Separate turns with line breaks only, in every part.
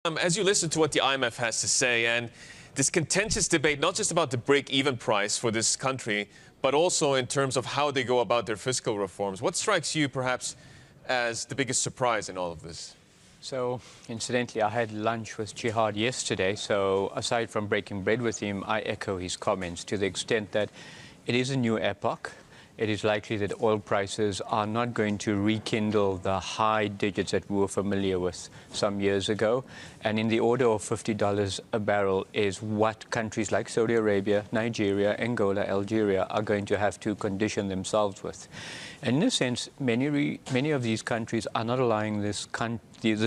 As you listen to what the IMF has to say, and this contentious debate, not just about the break-even price for this country, but also in terms of how they go about their fiscal reforms, what strikes you perhaps as the biggest surprise in all of this?
So, incidentally, I had lunch with Jihad yesterday, so aside from breaking bread with him, I echo his comments to the extent that it is a new epoch. It is likely that oil prices are not going to rekindle the high digits that we were familiar with some years ago. And in the order of $50 a barrel is what countries like Saudi Arabia, Nigeria, Angola, Algeria are going to have to condition themselves with. And in a sense, many of these countries are not allowing this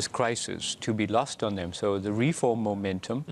crisis to be lost on them. So the reform momentum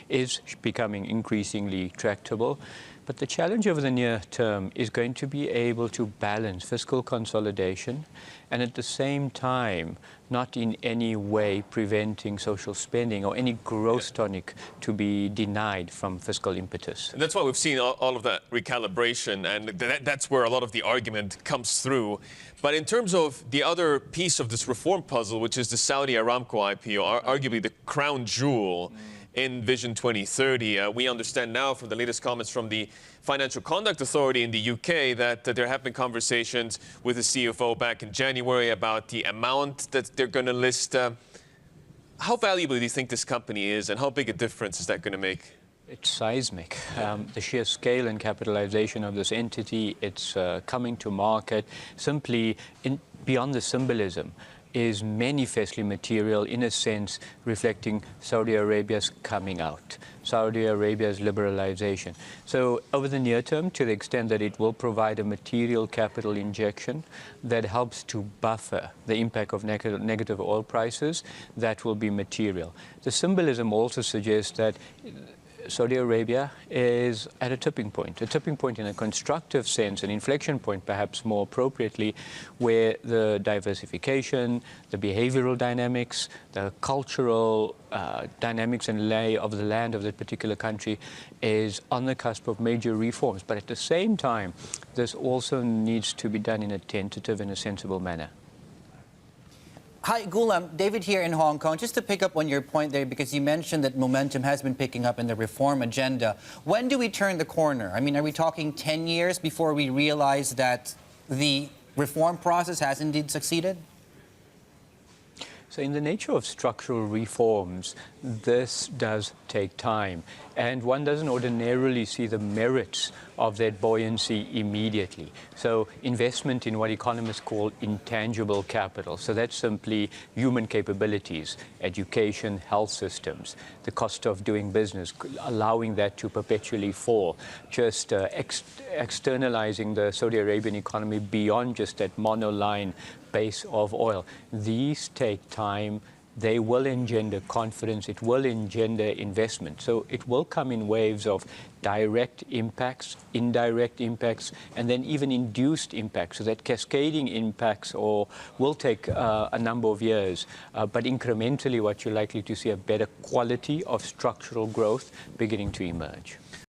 is becoming increasingly tractable. But the challenge over the near term is going to be able to balance fiscal consolidation and at the same time not in any way preventing social spending or any growth tonic to be denied from fiscal impetus.
And that's why we've seen all of that recalibration, and that's where a lot of the argument comes through. But in terms of the other piece of this reform puzzle, which is the Saudi Aramco IPO, arguably the crown jewel in Vision 2030. We understand now from the latest comments from the Financial Conduct Authority in the UK that there have been conversations with the CFO back in January about the amount that they're going to list. How valuable do you think this company is, and how big a difference is that going to make?
It's seismic. The sheer scale and capitalization of this entity, it's coming to market simply beyond the symbolism, is manifestly material, in a sense reflecting Saudi Arabia's coming out, Saudi Arabia's liberalization. So over the near term, to the extent that it will provide a material capital injection that helps to buffer the impact of negative oil prices, that will be material. The symbolism also suggests that Saudi Arabia is at a tipping point in a constructive sense, an inflection point perhaps more appropriately, where the diversification, the behavioral dynamics, the cultural dynamics and lay of the land of that particular country is on the cusp of major reforms. But at the same time, this also needs to be done in a tentative and a sensible manner.
Hi, Ghulam. David here in Hong Kong. Just to pick up on your point there, because you mentioned that momentum has been picking up in the reform agenda. When do we turn the corner? I mean, are we talking 10 years before we realize that the reform process has indeed succeeded?
So in the nature of structural reforms, this does take time. And one doesn't ordinarily see the merits of that buoyancy immediately. So investment in what economists call intangible capital. So that's simply human capabilities, education, health systems, the cost of doing business, allowing that to perpetually fall, just externalizing the Saudi Arabian economy beyond just that monoline base of oil. These take time. They will engender confidence, it will engender investment. So it will come in waves of direct impacts, indirect impacts, and then even induced impacts. So that cascading impacts will take a number of years, but incrementally what you're likely to see a better quality of structural growth beginning to emerge.